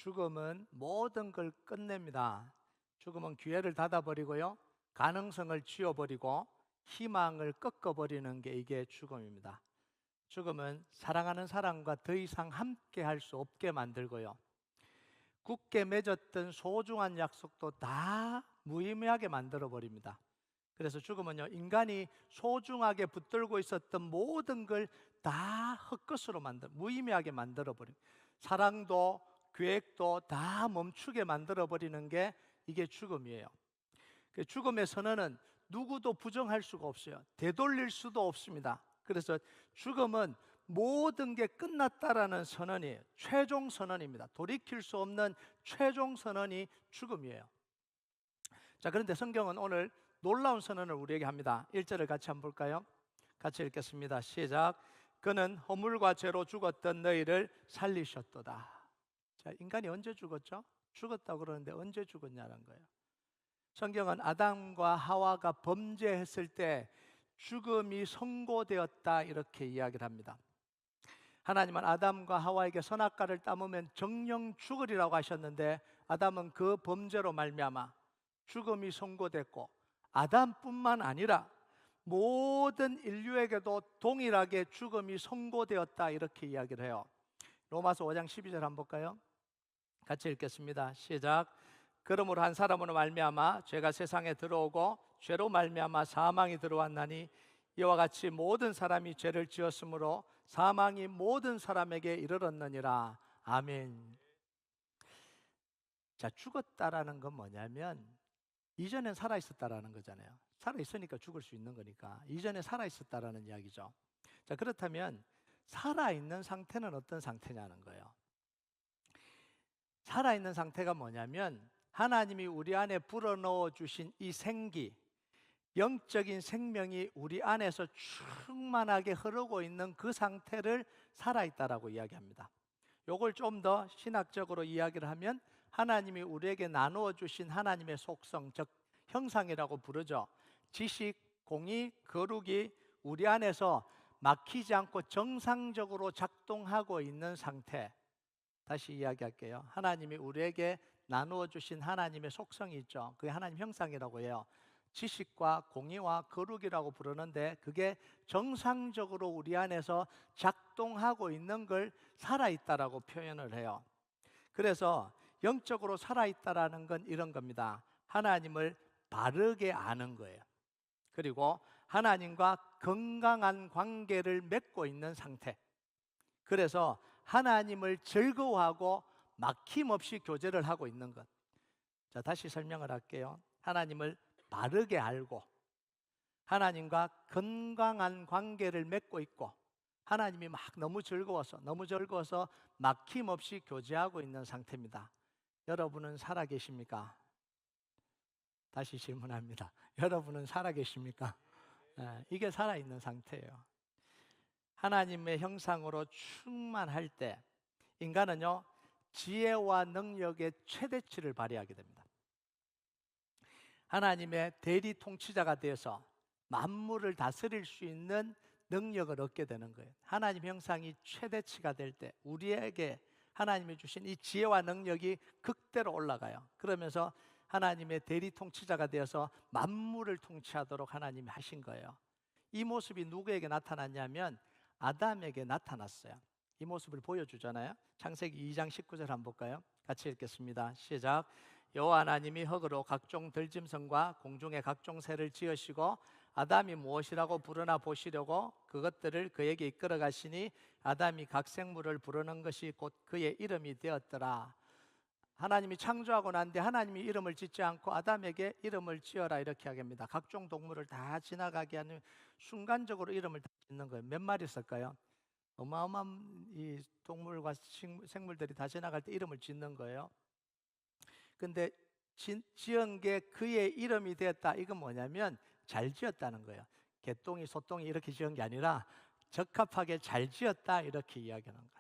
죽음은 모든 걸 끝냅니다. 죽음은 기회를 닫아버리고요, 가능성을 지워버리고 희망을 꺾어버리는 게 이게 죽음입니다. 죽음은 사랑하는 사람과 더 이상 함께 할 수 없게 만들고요, 굳게 맺었던 소중한 약속도 다 무의미하게 만들어 버립니다. 그래서 죽음은요, 인간이 소중하게 붙들고 있었던 모든 걸 다 헛것으로 무의미하게 만들어 버립니다. 사랑도 계획도 다 멈추게 만들어 버리는 게 이게 죽음이에요. 그 죽음의 선언은 누구도 부정할 수가 없어요. 되돌릴 수도 없습니다. 그래서 죽음은 모든 게 끝났다라는 선언이에요. 최종 선언입니다. 돌이킬 수 없는 최종 선언이 죽음이에요. 자, 그런데 성경은 오늘 놀라운 선언을 우리에게 합니다. 1절을 같이 한번 볼까요? 같이 읽겠습니다. 시작. 그는 허물과 죄로 죽었던 너희를 살리셨도다. 자, 인간이 언제 죽었죠? 죽었다고 그러는데 언제 죽었냐는 거예요. 성경은 아담과 하와가 범죄했을 때 죽음이 선고되었다 이렇게 이야기를 합니다. 하나님은 아담과 하와에게 선악과를 따먹으면 정령 죽으리라고 하셨는데, 아담은 그 범죄로 말미암아 죽음이 선고됐고, 아담뿐만 아니라 모든 인류에게도 동일하게 죽음이 선고되었다 이렇게 이야기를 해요. 로마서 5장 12절 한번 볼까요? 같이 읽겠습니다. 시작. 그러므로 한 사람으로 말미암아 죄가 세상에 들어오고 죄로 말미암아 사망이 들어왔나니, 이와 같이 모든 사람이 죄를 지었으므로 사망이 모든 사람에게 이르렀느니라. 아멘. 자, 죽었다라는 건 뭐냐면 이전엔 살아있었다라는 거잖아요. 살아있으니까 죽을 수 있는 거니까 이전에 살아있었다라는 이야기죠. 자, 그렇다면 살아있는 상태는 어떤 상태냐는 거예요. 살아있는 상태가 뭐냐면 하나님이 우리 안에 불어넣어 주신 이 생기, 영적인 생명이 우리 안에서 충만하게 흐르고 있는 그 상태를 살아있다라고 이야기합니다. 요걸 좀 더 신학적으로 이야기를 하면 하나님이 우리에게 나누어 주신 하나님의 속성, 즉 형상이라고 부르죠. 지식, 공의, 거룩이 우리 안에서 막히지 않고 정상적으로 작동하고 있는 상태. 다시 이야기할게요. 하나님이 우리에게 나누어 주신 하나님의 속성이 있죠. 그게 하나님 형상이라고 해요. 지식과 공의와 거룩이라고 부르는데, 그게 정상적으로 우리 안에서 작동하고 있는 걸 살아있다라고 표현을 해요. 그래서 영적으로 살아있다라는 건 이런 겁니다. 하나님을 바르게 아는 거예요. 그리고 하나님과 건강한 관계를 맺고 있는 상태. 그래서 하나님을 즐거워하고 막힘없이 교제를 하고 있는 것. 자, 다시 설명을 할게요. 하나님을 바르게 알고 하나님과 건강한 관계를 맺고 있고, 하나님이 막 너무 즐거워서 막힘없이 교제하고 있는 상태입니다. 여러분은 살아계십니까? 다시 질문합니다. 여러분은 살아계십니까? 이게 살아있는 상태예요. 하나님의 형상으로 충만할 때 인간은요, 지혜와 능력의 최대치를 발휘하게 됩니다. 하나님의 대리 통치자가 되어서 만물을 다스릴 수 있는 능력을 얻게 되는 거예요. 하나님 형상이 최대치가 될 때 우리에게 하나님이 주신 이 지혜와 능력이 극대로 올라가요. 그러면서 하나님의 대리 통치자가 되어서 만물을 통치하도록 하나님이 하신 거예요. 이 모습이 누구에게 나타났냐면 아담에게 나타났어요. 이 모습을 보여주잖아요. 창세기 2장 19절 한번 볼까요? 같이 읽겠습니다. 시작. 여호와 하나님이 흙으로 각종 들짐승과 공중의 각종 새를 지으시고 아담이 무엇이라고 부르나 보시려고 그것들을 그에게 이끌어 가시니, 아담이 각 생물을 부르는 것이 곧 그의 이름이 되었더라. 하나님이 창조하고 난 뒤에 하나님이 이름을 짓지 않고 아담에게 이름을 지어라 이렇게 하겠습니다. 각종 동물을 다 지나가게 하는 순간적으로 이름을 다 짓는 거예요. 몇 마리 있을까요? 어마어마한 이 동물과 생물들이 다 지나갈 때 이름을 짓는 거예요. 근데 지은 게 그의 이름이 되었다. 이건 뭐냐면 잘 지었다는 거예요. 개똥이 소똥이 이렇게 지은 게 아니라 적합하게 잘 지었다 이렇게 이야기하는 거예요.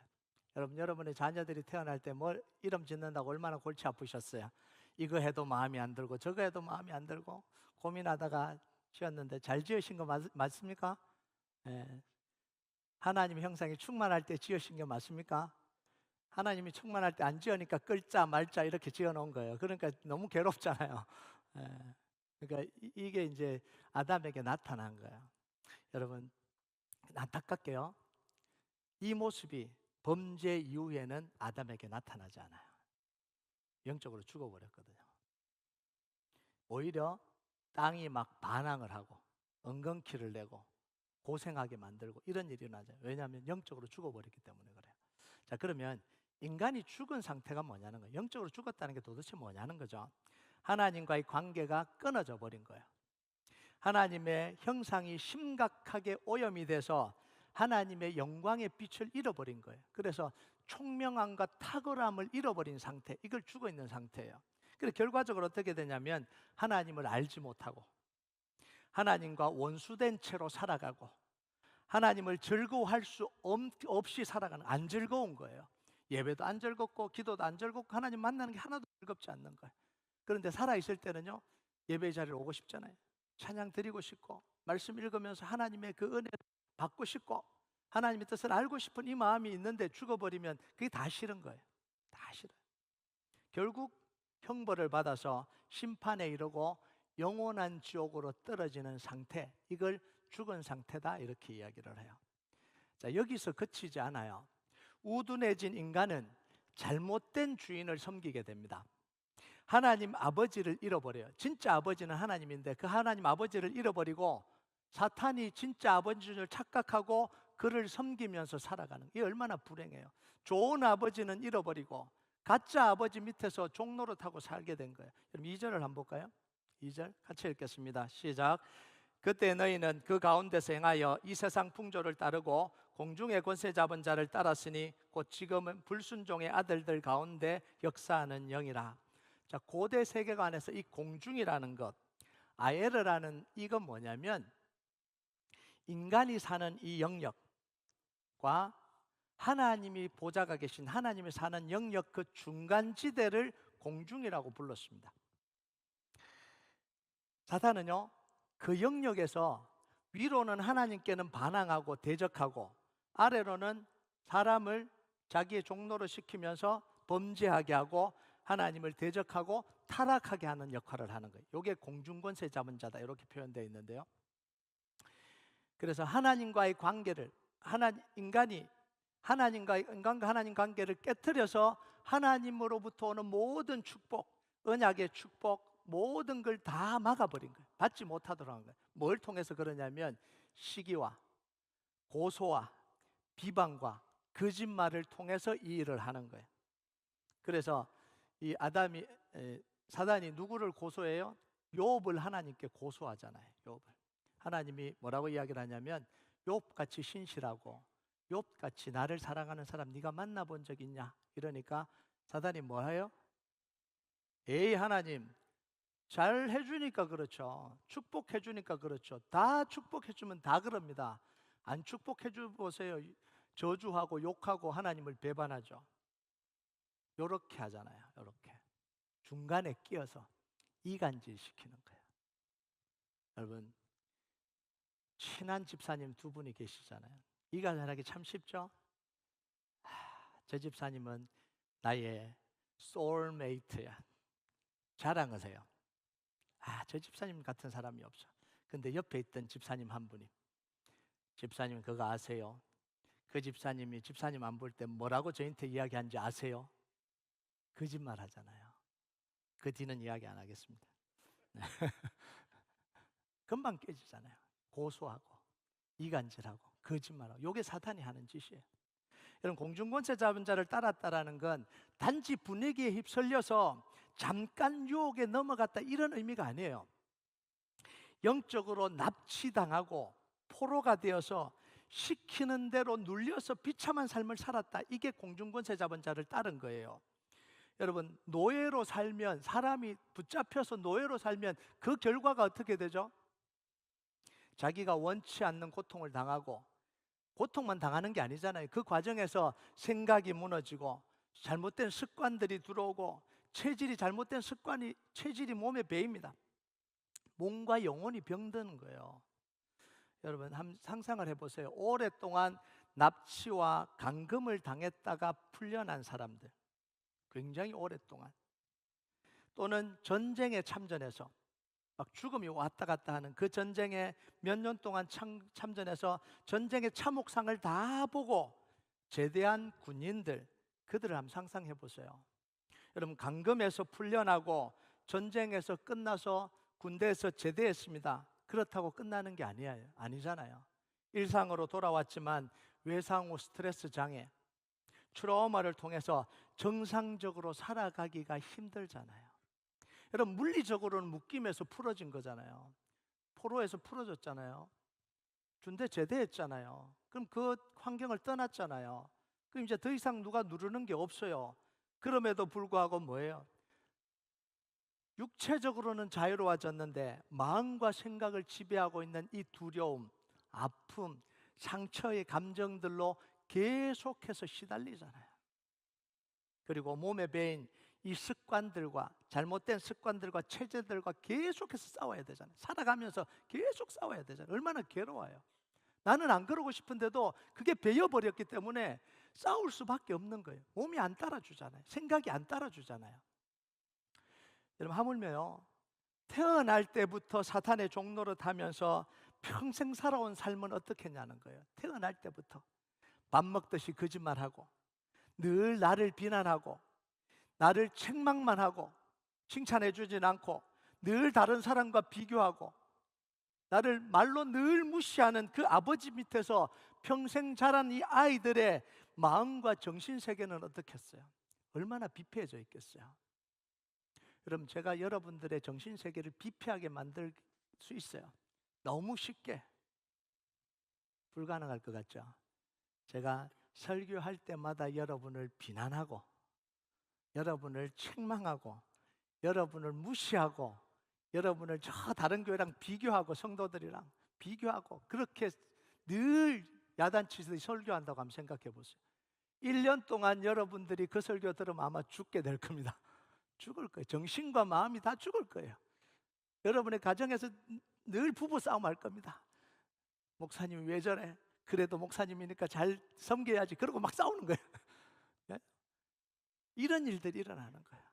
여러분의 자녀들이 태어날 때 뭘 이름 짓는다고 얼마나 골치 아프셨어요? 이거 해도 마음이 안 들고 저거 해도 마음이 안 들고 고민하다가 지었는데 잘 지으신 거 맞습니까? 예. 하나님의 형상이 충만할 때 지으신 게 맞습니까? 하나님이 충만할 때 안 지으니까 끌자 말자 이렇게 지어 놓은 거예요. 그러니까 너무 괴롭잖아요. 예. 그러니까 이게 이제 아담에게 나타난 거예요. 여러분, 안타깝게요. 이 모습이 범죄 이후에는 아담에게 나타나지 않아요. 영적으로 죽어버렸거든요. 오히려 땅이 막 반항을 하고 엉겅퀴를 내고 고생하게 만들고 이런 일이 일어나죠. 왜냐하면 영적으로 죽어버렸기 때문에 그래요. 자, 그러면 인간이 죽은 상태가 뭐냐는 거예요. 영적으로 죽었다는 게 도대체 뭐냐는 거죠. 하나님과의 관계가 끊어져 버린 거예요. 하나님의 형상이 심각하게 오염이 돼서 하나님의 영광의 빛을 잃어버린 거예요. 그래서 총명함과 탁월함을 잃어버린 상태, 이걸 죽어 있는 상태예요. 그래서 결과적으로 어떻게 되냐면 하나님을 알지 못하고 하나님과 원수된 채로 살아가고 하나님을 즐거워할 수 없이 살아가는, 안 즐거운 거예요. 예배도 안 즐겁고 기도도 안 즐겁고 하나님 만나는 게 하나도 즐겁지 않는 거예요. 그런데 살아있을 때는요, 예배 자리에 오고 싶잖아요. 찬양 드리고 싶고 말씀 읽으면서 하나님의 그 은혜를 받고 싶고 하나님의 뜻을 알고 싶은 이 마음이 있는데 죽어버리면 그게 다 싫은 거예요. 다 싫어요. 결국 형벌을 받아서 심판에 이르고 영원한 지옥으로 떨어지는 상태, 이걸 죽은 상태다 이렇게 이야기를 해요. 자, 여기서 그치지 않아요. 우둔해진 인간은 잘못된 주인을 섬기게 됩니다. 하나님 아버지를 잃어버려요. 진짜 아버지는 하나님인데 그 하나님 아버지를 잃어버리고 사탄이 진짜 아버지인 줄 착각하고 그를 섬기면서 살아가는, 이게 얼마나 불행해요. 좋은 아버지는 잃어버리고 가짜 아버지 밑에서 종노릇하고 살게 된 거예요. 그럼 2절을 한번 볼까요? 2절 같이 읽겠습니다. 시작. 그때 너희는 그 가운데서 행하여 이 세상 풍조를 따르고 공중의 권세 잡은 자를 따랐으니 곧 지금은 불순종의 아들들 가운데 역사하는 영이라. 자, 고대 세계관에서 이 공중이라는 것, 아에르라는 이건 뭐냐면 인간이 사는 이 영역과 하나님이 보좌가 계신 하나님이 사는 영역 그 중간지대를 공중이라고 불렀습니다. 사탄은요, 그 영역에서 위로는 하나님께는 반항하고 대적하고 아래로는 사람을 자기의 종노로 시키면서 범죄하게 하고 하나님을 대적하고 타락하게 하는 역할을 하는 거예요. 이게 공중권세 잡은 자다 이렇게 표현되어 있는데요. 그래서 하나님과의 관계를 인간과 하나님 관계를 깨트려서 하나님으로부터 오는 모든 축복, 언약의 축복, 모든 걸 다 막아버린 거예요. 받지 못하도록 한 거예요. 뭘 통해서 그러냐면 시기와 고소와 비방과 거짓말을 통해서 이 일을 하는 거예요. 그래서 이 사단이 누구를 고소해요? 욥을 하나님께 고소하잖아요. 욥을. 하나님이 뭐라고 이야기를 하냐면 욥같이 신실하고 욥같이 나를 사랑하는 사람 네가 만나본 적 있냐? 이러니까 사단이 뭐해요? 에이 하나님, 잘 해주니까 그렇죠. 축복해주니까 그렇죠. 다 축복해주면 다 그럽니다. 안 축복해줘 보세요. 저주하고 욕하고 하나님을 배반하죠. 요렇게 하잖아요. 요렇게 중간에 끼어서 이간질 시키는 거예요. 여러분, 친한 집사님 두 분이 계시잖아요. 이간질하기 참 쉽죠? 저 집사님은 나의 소울메이트야. 자랑하세요. 저 집사님 같은 사람이 없어. 근데 옆에 있던 집사님 한 분이, 집사님 그거 아세요? 그 집사님이 집사님 안 볼 때 뭐라고 저한테 이야기한지 아세요? 거짓말 하잖아요. 그 뒤는 이야기 안 하겠습니다. 금방 깨지잖아요. 고소하고 이간질하고 거짓말하고, 이게 사탄이 하는 짓이에요. 여러분, 공중권세 잡은 자를 따랐다라는 건 단지 분위기에 휩쓸려서 잠깐 유혹에 넘어갔다 이런 의미가 아니에요. 영적으로 납치당하고 포로가 되어서 시키는 대로 눌려서 비참한 삶을 살았다. 이게 공중권세 잡은 자를 따른 거예요. 여러분, 노예로 살면, 사람이 붙잡혀서 노예로 살면 그 결과가 어떻게 되죠? 자기가 원치 않는 고통을 당하고, 고통만 당하는 게 아니잖아요. 그 과정에서 생각이 무너지고 잘못된 습관들이 들어오고 잘못된 체질이 몸에 배입니다. 몸과 영혼이 병드는 거예요. 여러분, 한번 상상을 해보세요. 오랫동안 납치와 감금을 당했다가 풀려난 사람들, 굉장히 오랫동안, 또는 전쟁에 참전해서 막 죽음이 왔다 갔다 하는 그 전쟁에 몇 년 동안 참전해서 전쟁의 참혹상을 다 보고 제대한 군인들, 그들을 한번 상상해 보세요. 여러분, 감금에서 풀려나고 전쟁에서 끝나서 군대에서 제대했습니다. 그렇다고 끝나는 게 아니잖아요. 일상으로 돌아왔지만 외상 후 스트레스 장애, 트라우마를 통해서 정상적으로 살아가기가 힘들잖아요. 여러분, 물리적으로는 묶임에서 풀어진 거잖아요. 포로에서 풀어졌잖아요. 군대 제대했잖아요. 그럼 그 환경을 떠났잖아요. 그럼 이제 더 이상 누가 누르는 게 없어요. 그럼에도 불구하고 뭐예요? 육체적으로는 자유로워졌는데 마음과 생각을 지배하고 있는 이 두려움, 아픔, 상처의 감정들로 계속해서 시달리잖아요. 그리고 몸에 배인 이 습관들과, 잘못된 습관들과 체제들과 계속해서 싸워야 되잖아요. 살아가면서 계속 싸워야 되잖아요. 얼마나 괴로워요. 나는 안 그러고 싶은데도 그게 배어버렸기 때문에 싸울 수밖에 없는 거예요. 몸이 안 따라주잖아요. 생각이 안 따라주잖아요. 여러분, 하물며요, 태어날 때부터 사탄의 종노릇 하면서 평생 살아온 삶은 어떻게 했냐는 거예요. 태어날 때부터 밥 먹듯이 거짓말하고, 늘 나를 비난하고, 나를 책망만 하고, 칭찬해 주진 않고, 늘 다른 사람과 비교하고, 나를 말로 늘 무시하는 그 아버지 밑에서 평생 자란 이 아이들의 마음과 정신세계는 어떻겠어요? 얼마나 비폐해져 있겠어요? 여러분, 제가 여러분들의 정신세계를 비폐하게 만들 수 있어요. 너무 쉽게. 불가능할 것 같죠? 제가 설교할 때마다 여러분을 비난하고, 여러분을 책망하고, 여러분을 무시하고, 여러분을 저 다른 교회랑 비교하고, 성도들이랑 비교하고, 그렇게 늘 야단치듯이 설교한다고 한번 생각해 보세요. 1년 동안 여러분들이 그 설교 들으면 아마 죽게 될 겁니다. 죽을 거예요. 정신과 마음이 다 죽을 거예요. 여러분의 가정에서 늘 부부 싸움 할 겁니다. 목사님이 왜 저래? 그래도 목사님이니까 잘 섬겨야지. 그러고 막 싸우는 거예요. 이런 일들이 일어나는 거예요.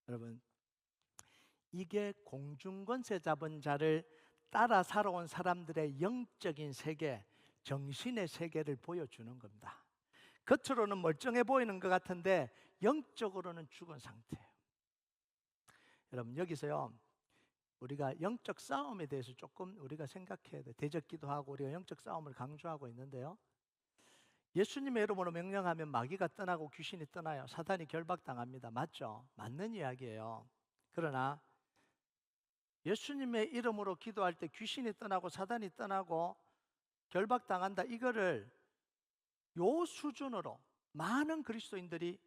여러분, 이게 공중권세 잡은 자를 따라 살아온 사람들의 영적인 세계, 정신의 세계를 보여주는 겁니다. 겉으로는 멀쩡해 보이는 것 같은데 영적으로는 죽은 상태예요. 여러분, 여기서요, 우리가 영적 싸움에 대해서 조금 우리가 생각해야 돼요. 대적기도 하고 우리가 영적 싸움을 강조하고 있는데요, 예수님의 이름으로 명령하면 마귀가 떠나고 귀신이 떠나요. 사탄이 결박당합니다. 맞죠? 맞는 이야기예요. 그러나 예수님의 이름으로 기도할 때 귀신이 떠나고 사탄이 떠나고 결박당한다, 이거를 요 수준으로 많은 그리스도인들이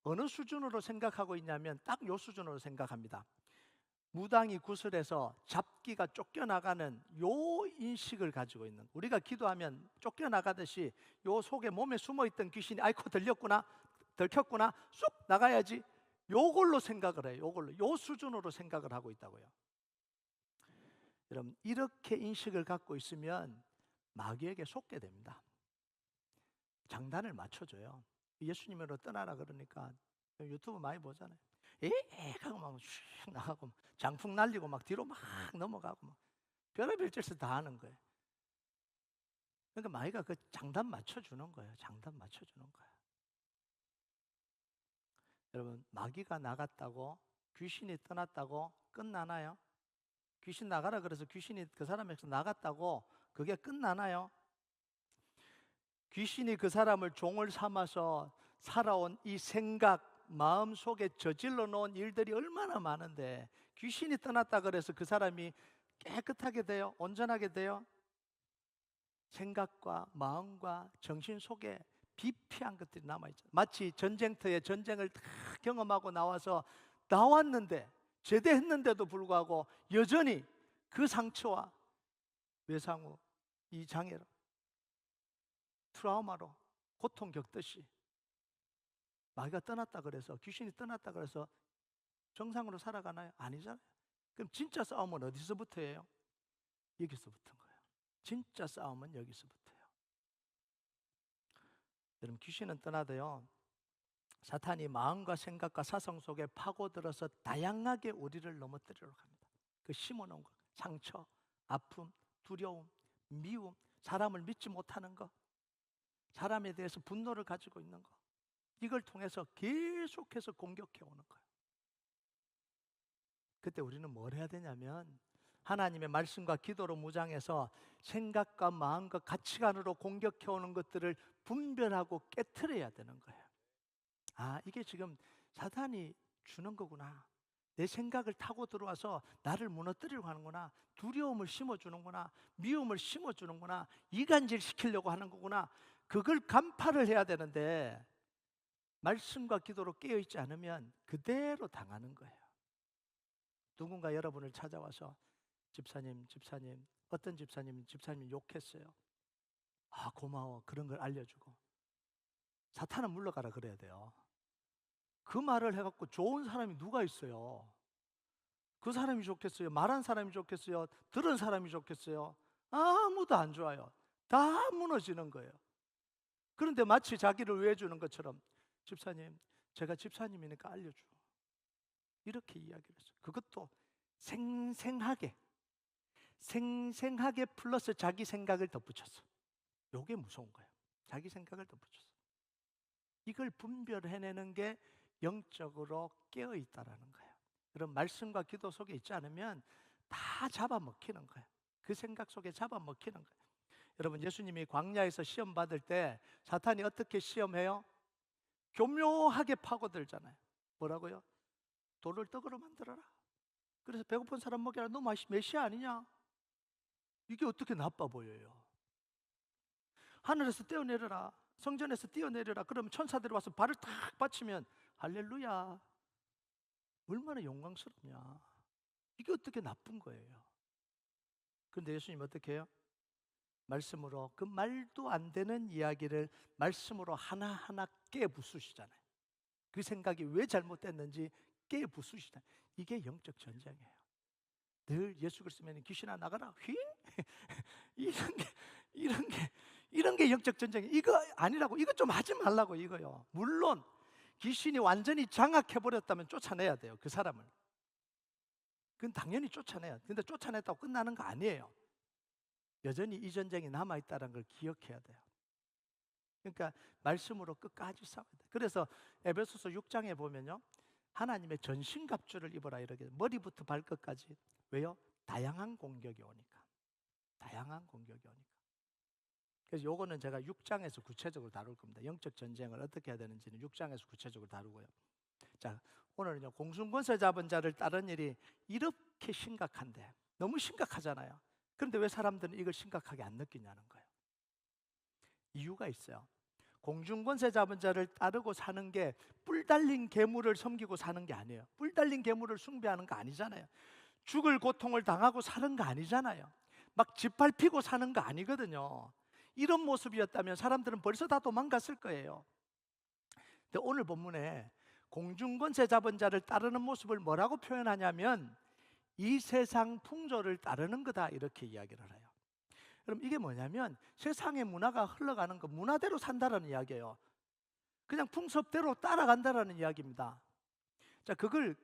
어느 수준으로 생각하고 있냐면 딱 요 수준으로 생각합니다. 무당이 구슬해서 잡기가 쫓겨나가는 요 인식을 가지고 있는, 우리가 기도하면 쫓겨나가듯이 요 속에 몸에 숨어있던 귀신이 아이고 들렸구나, 들켰구나, 쑥 나가야지, 요걸로 생각을 해요. 요걸로, 요 수준으로 생각을 하고 있다고요. 여러분, 이렇게 인식을 갖고 있으면 마귀에게 속게 됩니다. 장단을 맞춰줘요. 예수님으로 떠나라 그러니까 유튜브 많이 보잖아요. 에익 하고 막 슉 나가고 장풍 날리고 막 뒤로 막 넘어가고 막 별의별 짓을 다 하는 거예요. 그러니까 마귀가 그 장단 맞춰주는 거예요. 장단 맞춰주는 거예요. 여러분, 마귀가 나갔다고, 귀신이 떠났다고 끝나나요? 귀신 나가라 그래서 귀신이 그 사람에서 나갔다고 그게 끝나나요? 귀신이 그 사람을 종을 삼아서 살아온 이 생각, 마음속에 저질러 놓은 일들이 얼마나 많은데 귀신이 떠났다 그래서 그 사람이 깨끗하게 돼요? 온전하게 돼요? 생각과 마음과 정신 속에 비피한 것들이 남아있죠. 마치 전쟁터에 전쟁을 다 경험하고 나왔는데, 제대했는데도 불구하고 여전히 그 상처와 외상 후 이 장애로, 트라우마로 고통 겪듯이 마귀가 떠났다 그래서, 귀신이 떠났다 그래서 정상으로 살아가나요? 아니잖아요. 그럼 진짜 싸움은 어디서부터예요? 여기서부터인 거예요. 진짜 싸움은 여기서부터예요. 여러분, 귀신은 떠나도요, 사탄이 마음과 생각과 사성 속에 파고들어서 다양하게 우리를 넘어뜨리러 갑니다. 그 심어놓은 것, 상처, 아픔, 두려움, 미움, 사람을 믿지 못하는 것, 사람에 대해서 분노를 가지고 있는 것, 이걸 통해서 계속해서 공격해 오는 거예요. 그때 우리는 뭘 해야 되냐면 하나님의 말씀과 기도로 무장해서 생각과 마음과 가치관으로 공격해 오는 것들을 분별하고 깨트려야 되는 거예요. 아, 이게 지금 사탄이 주는 거구나. 내 생각을 타고 들어와서 나를 무너뜨리려고 하는구나. 두려움을 심어주는구나. 미움을 심어주는구나. 이간질 시키려고 하는 거구나. 그걸 간파를 해야 되는데 말씀과 기도로 깨어있지 않으면 그대로 당하는 거예요. 누군가 여러분을 찾아와서 집사님, 어떤 집사님이 욕했어요. 아, 고마워. 그런 걸 알려주고. 사탄은 물러가라 그래야 돼요. 그 말을 해갖고 좋은 사람이 누가 있어요? 그 사람이 좋겠어요? 말한 사람이 좋겠어요? 들은 사람이 좋겠어요? 아무도 안 좋아요. 다 무너지는 거예요. 그런데 마치 자기를 위해 주는 것처럼 집사님, 제가 집사님이니까 알려줘. 이렇게 이야기를 했어요. 그것도 생생하게 플러스 자기 생각을 덧붙였어. 요게 무서운 거예요. 자기 생각을 덧붙였어. 이걸 분별해내는 게 영적으로 깨어있다라는 거예요. 그런 말씀과 기도 속에 있지 않으면 다 잡아먹히는 거예요. 그 생각 속에 잡아먹히는 거예요. 여러분, 예수님이 광야에서 시험 받을 때 사탄이 어떻게 시험해요? 교묘하게 파고들잖아요. 뭐라고요? 돌을 떡으로 만들어라. 그래서 배고픈 사람 먹여라. 너 메시아 아니냐? 이게 어떻게 나빠 보여요? 하늘에서 뛰어내려라. 성전에서 뛰어내려라. 그러면 천사들이 와서 발을 탁 받치면 할렐루야. 얼마나 영광스럽냐. 이게 어떻게 나쁜 거예요? 그런데 예수님 어떻게 해요? 말씀으로 그 말도 안 되는 이야기를 말씀으로 하나하나 깨부수시잖아요. 그 생각이 왜 잘못됐는지 깨부수시잖아요. 이게 영적 전쟁이에요. 늘 예수 그리스도면 귀신아 나가라. 휘? 이런 게 영적 전쟁이 이거 아니라고. 이거 좀 하지 말라고 이거요. 물론 귀신이 완전히 장악해 버렸다면 쫓아내야 돼요. 그 사람을. 그건 당연히 쫓아내야. 근데 쫓아냈다고 끝나는 거 아니에요. 여전히 이 전쟁이 남아 있다는 걸 기억해야 돼요. 그러니까 말씀으로 끝까지 싸워야 돼요. 그래서 에베소서 6장에 보면요, 하나님의 전신갑주를 입어라 이렇게 머리부터 발끝까지. 왜요? 다양한 공격이 오니까. 다양한 공격이 오니까. 그래서 요거는 제가 6장에서 구체적으로 다룰 겁니다. 영적 전쟁을 어떻게 해야 되는지는 6장에서 구체적으로 다루고요. 자, 오늘은요, 공중권세 잡은 자를 따른 일이 이렇게 심각한데, 너무 심각하잖아요. 그런데 왜 사람들은 이걸 심각하게 안 느끼냐는 거예요. 이유가 있어요. 공중권세 잡은 자를 따르고 사는 게 뿔 달린 괴물을 섬기고 사는 게 아니에요. 뿔 달린 괴물을 숭배하는 거 아니잖아요. 죽을 고통을 당하고 사는 거 아니잖아요. 막 짓밟히고 사는 거 아니거든요. 이런 모습이었다면 사람들은 벌써 다 도망갔을 거예요. 근데 오늘 본문에 공중권세 잡은 자를 따르는 모습을 뭐라고 표현하냐면 이 세상 풍조를 따르는 거다 이렇게 이야기를 해요. 그럼 이게 뭐냐면 세상의 문화가 흘러가는 거 문화대로 산다라는 이야기예요. 그냥 풍습대로 따라간다라는 이야기입니다. 자, 그걸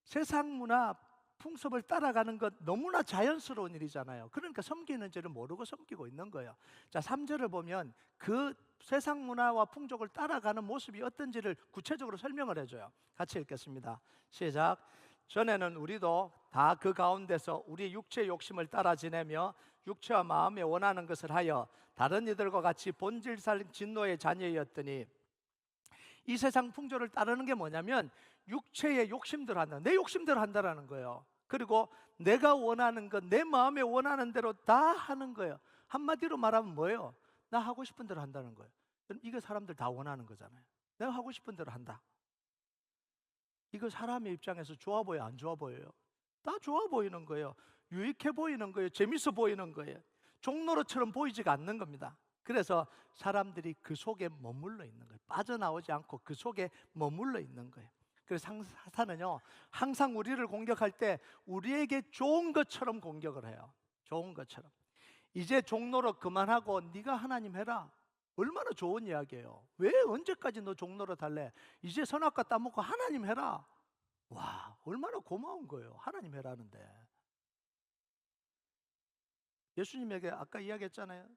세상 문화 풍습을 따라가는 것 너무나 자연스러운 일이잖아요. 그러니까 섬기는 줄을 모르고 섬기고 있는 거예요. 자, 3절을 보면 그 세상 문화와 풍속을 따라가는 모습이 어떤지를 구체적으로 설명을 해줘요. 같이 읽겠습니다. 시작. 전에는 우리도 다 그 가운데서 우리 육체의 욕심을 따라 지내며 육체와 마음에 원하는 것을 하여 다른 이들과 같이 본질살 진노의 자녀였더니, 이 세상 풍조를 따르는 게 뭐냐면 육체의 욕심대로 한다. 내 욕심대로 한다라는 거예요. 그리고 내가 원하는 것, 내 마음에 원하는 대로 다 하는 거예요. 한마디로 말하면 뭐예요? 나 하고 싶은 대로 한다는 거예요. 그럼 이거 사람들 다 원하는 거잖아요. 내가 하고 싶은 대로 한다. 이거 사람의 입장에서 좋아 보여, 안 좋아 보여요? 다 좋아 보이는 거예요. 유익해 보이는 거예요. 재밌어 보이는 거예요. 종로로처럼 보이지가 않는 겁니다. 그래서 사람들이 그 속에 머물러 있는 거예요. 빠져나오지 않고 그 속에 머물러 있는 거예요. 그래서 사탄은요, 항상 우리를 공격할 때 우리에게 좋은 것처럼 공격을 해요. 좋은 것처럼. 이제 종로로 그만하고 네가 하나님 해라. 얼마나 좋은 이야기예요. 왜 언제까지 너 종노릇 할래? 이제 선악과 따먹고 하나님 해라. 와, 얼마나 고마운 거예요. 하나님 해라는데. 예수님에게 아까 이야기했잖아요.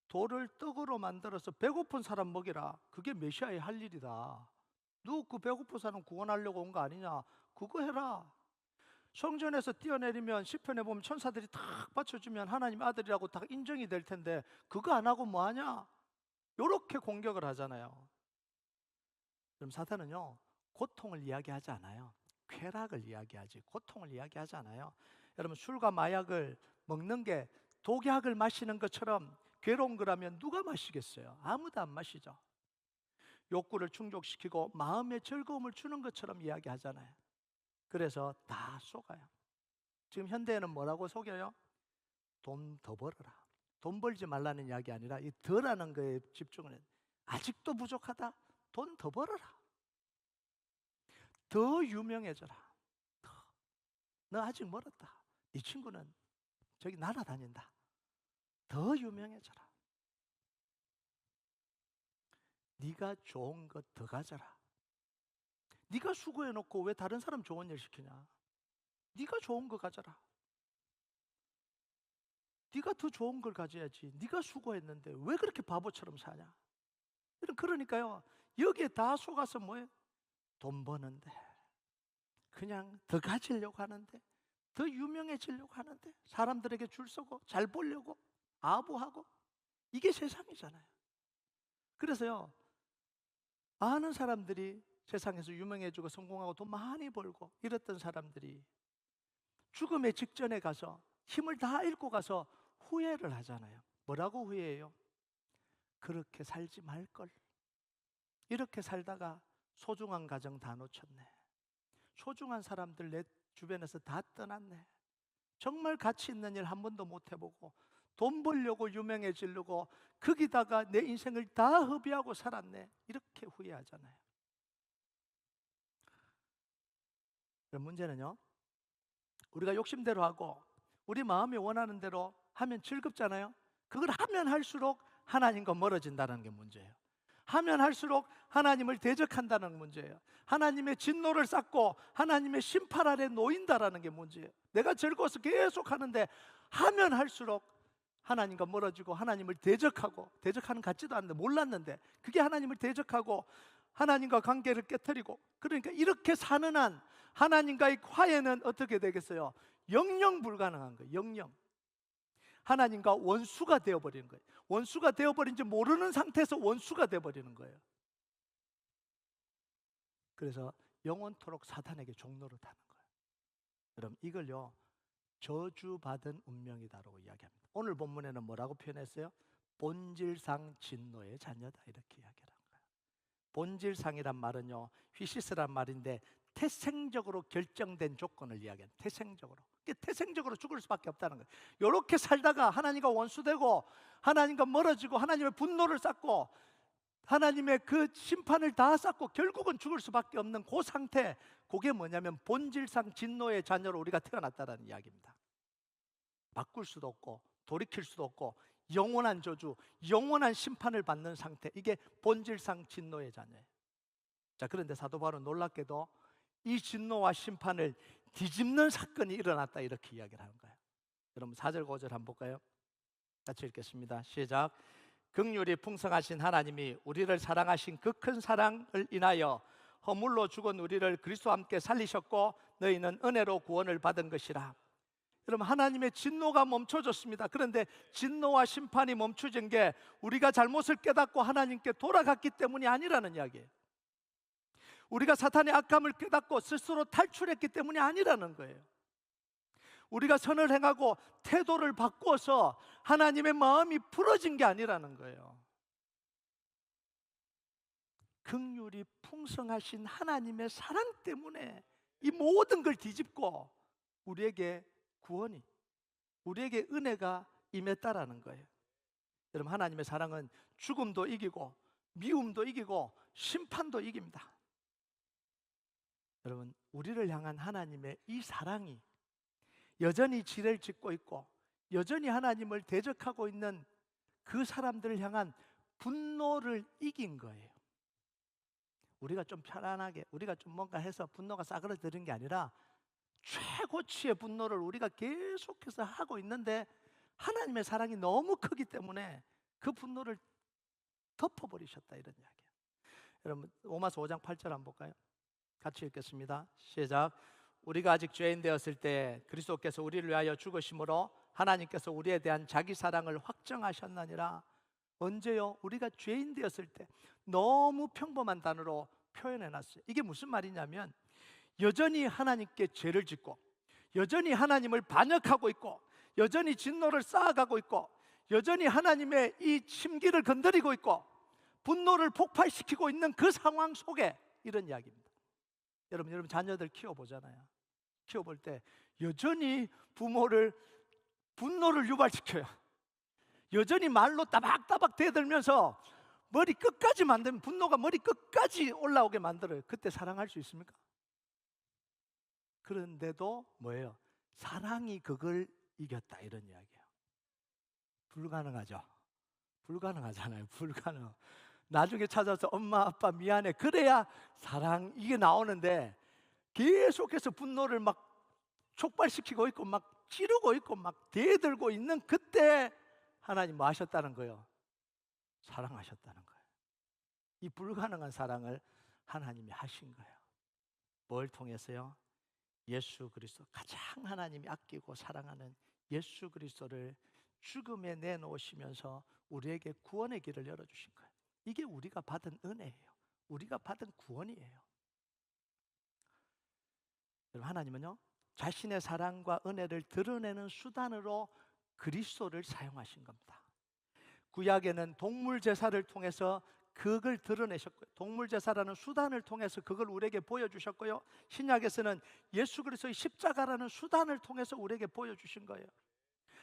돌을 떡으로 만들어서 배고픈 사람 먹이라. 그게 메시아의 할 일이다. 너 그 배고픈 사람 구원하려고 온 거 아니냐? 그거 해라. 성전에서 뛰어내리면 시편에 보면 천사들이 탁 받쳐주면 하나님 아들이라고 다 인정이 될 텐데 그거 안 하고 뭐 하냐? 요렇게 공격을 하잖아요. 그럼 사탄은요, 고통을 이야기하지 않아요. 쾌락을 이야기하지 고통을 이야기하지 않아요. 여러분, 술과 마약을 먹는 게 독약을 마시는 것처럼 괴로운 거라면 누가 마시겠어요? 아무도 안 마시죠. 욕구를 충족시키고 마음의 즐거움을 주는 것처럼 이야기하잖아요. 그래서 다 속아요. 지금 현대에는 뭐라고 속여요? 돈 더 벌어라. 돈 벌지 말라는 이야기 아니라 이 덜하는 거에 집중을 해요. 아직도 부족하다? 돈 더 벌어라. 더 유명해져라. 너 아직 멀었다. 이 친구는 저기 날아다닌다. 더 유명해져라. 네가 좋은 것 더 가져라. 네가 수고해놓고 왜 다른 사람 좋은 일 시키냐? 네가 좋은 거 가져라. 네가 더 좋은 걸 가져야지. 네가 수고했는데 왜 그렇게 바보처럼 사냐? 그러니까요, 여기에 다 속아서 뭐예요? 돈 버는데, 그냥 더 가지려고 하는데, 더 유명해지려고 하는데, 사람들에게 줄 서고 잘 보려고 아부하고, 이게 세상이잖아요. 그래서요, 많은 사람들이 세상에서 유명해지고 성공하고 돈 많이 벌고 이랬던 사람들이 죽음의 직전에 가서 힘을 다 잃고 가서 후회를 하잖아요. 뭐라고 후회해요? 그렇게 살지 말걸. 이렇게 살다가 소중한 가정 다 놓쳤네. 소중한 사람들 내 주변에서 다 떠났네. 정말 가치 있는 일 한 번도 못 해보고 돈 벌려고 유명해지려고 거기다가 내 인생을 다 허비하고 살았네. 이렇게 후회하잖아요. 그럼 문제는요, 우리가 욕심대로 하고 우리 마음이 원하는 대로 하면 즐겁잖아요. 그걸 하면 할수록 하나님과 멀어진다는 게 문제예요. 하면 할수록 하나님을 대적한다는 문제예요. 하나님의 진노를 쌓고 하나님의 심판 아래 놓인다라는 게 문제예요. 내가 즐거워서 계속 하는데 하면 할수록 하나님과 멀어지고 하나님을 대적하고, 대적하는 같지도 않는데 몰랐는데 그게 하나님을 대적하고 하나님과 관계를 깨트리고, 그러니까 이렇게 사는 한 하나님과의 화해는 어떻게 되겠어요? 영영 불가능한 거예요. 영영. 하나님과 원수가 되어버리는 거예요. 원수가 되어버린지 모르는 상태에서 원수가 되어버리는 거예요. 그래서 영원토록 사탄에게 종노릇하는 거예요. 여러분, 이걸요, 저주받은 운명이다라고 이야기합니다. 오늘 본문에는 뭐라고 표현했어요? 본질상 진노의 자녀다, 이렇게 이야기를 한 거예요. 본질상이란 말은요, 휘시스란 말인데 태생적으로 결정된 조건을 이야기합니다. 태생적으로. 태생적으로 죽을 수밖에 없다는 거예요. 이렇게 살다가 하나님과 원수되고 하나님과 멀어지고 하나님의 분노를 쌓고 하나님의 그 심판을 다 쌓고 결국은 죽을 수밖에 없는 그 상태, 그게 뭐냐면 본질상 진노의 자녀로 우리가 태어났다는 이야기입니다. 바꿀 수도 없고 돌이킬 수도 없고 영원한 저주, 영원한 심판을 받는 상태, 이게 본질상 진노의 자녀예요. 자, 그런데 사도 바울은 놀랍게도 이 진노와 심판을 뒤집는 사건이 일어났다, 이렇게 이야기를 하는 거예요. 여러분 4절 5절 한번 볼까요? 같이 읽겠습니다. 시작. 긍휼이 풍성하신 하나님이 우리를 사랑하신 그 큰 사랑을 인하여 허물로 죽은 우리를 그리스도와 함께 살리셨고 너희는 은혜로 구원을 받은 것이라. 여러분, 하나님의 진노가 멈춰졌습니다. 그런데 진노와 심판이 멈춰진 게 우리가 잘못을 깨닫고 하나님께 돌아갔기 때문이 아니라는 이야기예요. 우리가 사탄의 악함을 깨닫고 스스로 탈출했기 때문이 아니라는 거예요. 우리가 선을 행하고 태도를 바꾸어서 하나님의 마음이 풀어진 게 아니라는 거예요. 긍휼이 풍성하신 하나님의 사랑 때문에 이 모든 걸 뒤집고 우리에게 구원이, 우리에게 은혜가 임했다라는 거예요. 여러분, 하나님의 사랑은 죽음도 이기고 미움도 이기고 심판도 이깁니다. 여러분, 우리를 향한 하나님의 이 사랑이 여전히 지뢰를 짓고 있고 여전히 하나님을 대적하고 있는 그 사람들을 향한 분노를 이긴 거예요. 우리가 좀 편안하게, 우리가 좀 뭔가 해서 분노가 싸그러드는 게 아니라 최고치의 분노를 우리가 계속해서 하고 있는데 하나님의 사랑이 너무 크기 때문에 그 분노를 덮어버리셨다, 이런 이야기예요. 여러분, 로마서 5장 8절 한번 볼까요? 같이 읽겠습니다. 시작. 우리가 아직 죄인 되었을 때 그리스도께서 우리를 위하여 죽으심으로 하나님께서 우리에 대한 자기 사랑을 확정하셨느니라. 언제요? 우리가 죄인 되었을 때. 너무 평범한 단어로 표현해놨어요. 이게 무슨 말이냐면 여전히 하나님께 죄를 짓고, 여전히 하나님을 반역하고 있고, 여전히 진노를 쌓아가고 있고, 여전히 하나님의 이 심기를 건드리고 있고, 분노를 폭발시키고 있는 그 상황 속에 이런 이야기입니다. 여러분 자녀들 키워보잖아요. 키워볼 때 여전히 분노를 유발시켜요. 여전히 말로 따박따박 대들면서 머리 끝까지 만들면, 분노가 머리 끝까지 올라오게 만들어요. 그때 사랑할 수 있습니까? 그런데도 뭐예요? 사랑이 그걸 이겼다, 이런 이야기예요. 불가능하죠. 불가능하잖아요. 불가능. 나중에 찾아서 엄마 아빠 미안해 그래야 사랑, 이게 나오는데 계속해서 분노를 막 촉발시키고 있고 막 찌르고 있고 막 대들고 있는 그때 하나님 뭐 하셨다는 거예요? 사랑하셨다는 거예요. 이 불가능한 사랑을 하나님이 하신 거예요. 뭘 통해서요? 예수 그리스도, 가장 하나님이 아끼고 사랑하는 예수 그리스도를 죽음에 내놓으시면서 우리에게 구원의 길을 열어주신 거예요. 이게 우리가 받은 은혜예요. 우리가 받은 구원이에요. 여러분, 하나님은요 자신의 사랑과 은혜를 드러내는 수단으로 그리스도를 사용하신 겁니다. 구약에는 동물 제사를 통해서 그걸 드러내셨고요. 동물 제사라는 수단을 통해서 그걸 우리에게 보여주셨고요. 신약에서는 예수 그리스도의 십자가라는 수단을 통해서 우리에게 보여주신 거예요.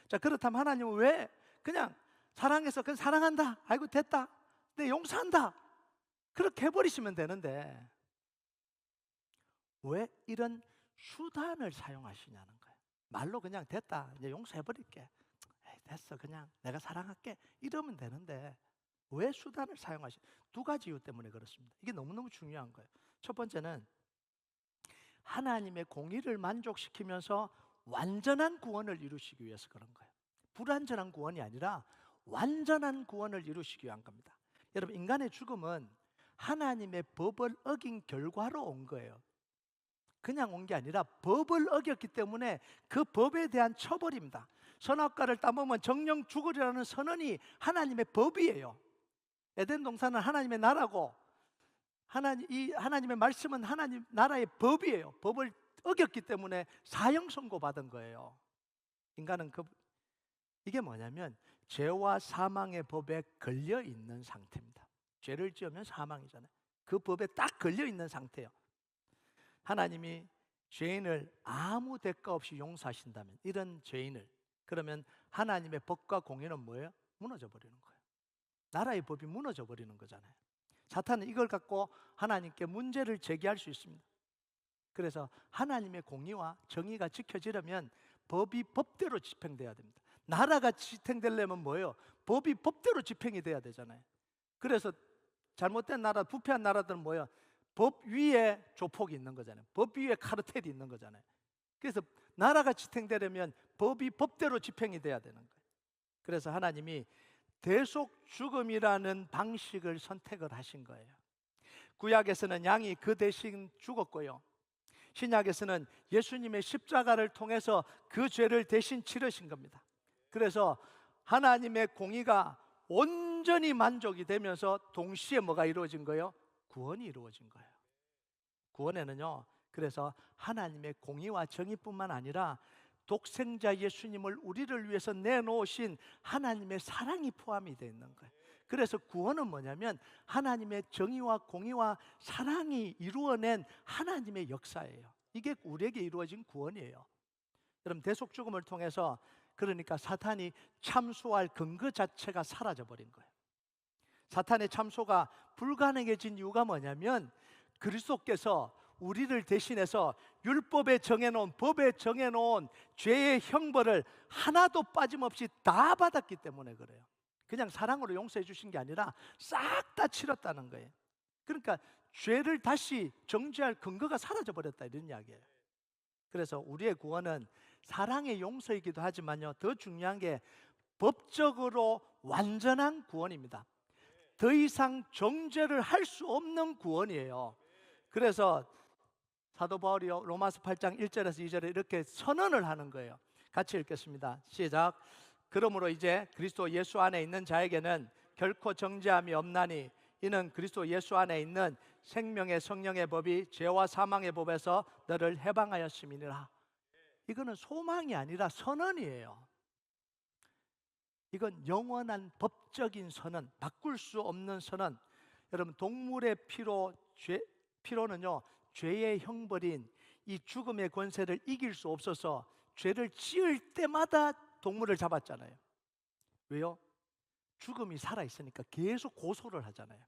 자, 그렇다면 하나님은 왜 그냥 사랑해서 그냥 사랑한다, 아이고 됐다, 내 용서한다, 그렇게 해버리시면 되는데 왜 이런 수단을 사용하시냐는 거예요. 말로 그냥 됐다, 이제 용서해버릴게, 에이, 됐어, 그냥 내가 사랑할게, 이러면 되는데 왜 수단을 사용하시냐? 두 가지 이유 때문에 그렇습니다. 이게 너무너무 중요한 거예요. 첫 번째는 하나님의 공의를 만족시키면서 완전한 구원을 이루시기 위해서 그런 거예요. 불완전한 구원이 아니라 완전한 구원을 이루시기 위한 겁니다. 여러분, 인간의 죽음은 하나님의 법을 어긴 결과로 온 거예요. 그냥 온 게 아니라 법을 어겼기 때문에 그 법에 대한 처벌입니다. 선악과를 따먹으면 정령 죽으리라는 선언이 하나님의 법이에요. 에덴 동산은 하나님의 나라고, 하나님의 말씀은 하나님 나라의 법이에요. 법을 어겼기 때문에 사형 선고받은 거예요. 인간은 이게 뭐냐면 죄와 사망의 법에 걸려 있는 상태입니다. 죄를 지으면 사망이잖아요. 그 법에 딱 걸려 있는 상태예요. 하나님이 죄인을 아무 대가 없이 용서하신다면, 이런 죄인을, 그러면 하나님의 법과 공의는 뭐예요? 무너져 버리는 거예요. 나라의 법이 무너져 버리는 거잖아요. 사탄은 이걸 갖고 하나님께 문제를 제기할 수 있습니다. 그래서 하나님의 공의와 정의가 지켜지려면 법이 법대로 집행돼야 됩니다. 나라가 지탱되려면 뭐예요? 법이 법대로 집행이 돼야 되잖아요. 그래서 잘못된 나라, 부패한 나라들은 뭐예요? 법 위에 조폭이 있는 거잖아요. 법 위에 카르텔이 있는 거잖아요. 그래서 나라가 지탱되려면 법이 법대로 집행이 돼야 되는 거예요. 그래서 하나님이 대속 죽음이라는 방식을 선택을 하신 거예요. 구약에서는 양이 그 대신 죽었고요, 신약에서는 예수님의 십자가를 통해서 그 죄를 대신 치르신 겁니다. 그래서 하나님의 공의가 온전히 만족이 되면서 동시에 뭐가 이루어진 거예요? 구원이 이루어진 거예요. 구원에는요, 그래서 하나님의 공의와 정의뿐만 아니라 독생자 예수님을 우리를 위해서 내놓으신 하나님의 사랑이 포함이 되어 있는 거예요. 그래서 구원은 뭐냐면 하나님의 정의와 공의와 사랑이 이루어낸 하나님의 역사예요. 이게 우리에게 이루어진 구원이에요. 여러분, 대속 죽음을 통해서 그러니까 사탄이 참소할 근거 자체가 사라져 버린 거예요. 사탄의 참소가 불가능해진 이유가 뭐냐면 그리스도께서 우리를 대신해서 율법에 정해놓은, 법에 정해놓은 죄의 형벌을 하나도 빠짐없이 다 받았기 때문에 그래요. 그냥 사랑으로 용서해 주신 게 아니라 싹 다 치렀다는 거예요. 그러니까 죄를 다시 정죄할 근거가 사라져 버렸다, 이런 이야기예요. 그래서 우리의 구원은 사랑의 용서이기도 하지만요, 더 중요한 게 법적으로 완전한 구원입니다. 더 이상 정죄를 할 수 없는 구원이에요. 그래서 사도 바울이 로마서 8장 1절에서 2절에 이렇게 선언을 하는 거예요. 같이 읽겠습니다. 시작. 그러므로 이제 그리스도 예수 안에 있는 자에게는 결코 정죄함이 없나니 이는 그리스도 예수 안에 있는 생명의 성령의 법이 죄와 사망의 법에서 너를 해방하였음이니라. 이거는 소망이 아니라 선언이에요. 이건 영원한 법적인 선언, 바꿀 수 없는 선언. 여러분, 동물의 피로는요, 죄의 형벌인 이 죽음의 권세를 이길 수 없어서 죄를 지을 때마다 동물을 잡았잖아요. 왜요? 죽음이 살아있으니까 계속 고소를 하잖아요.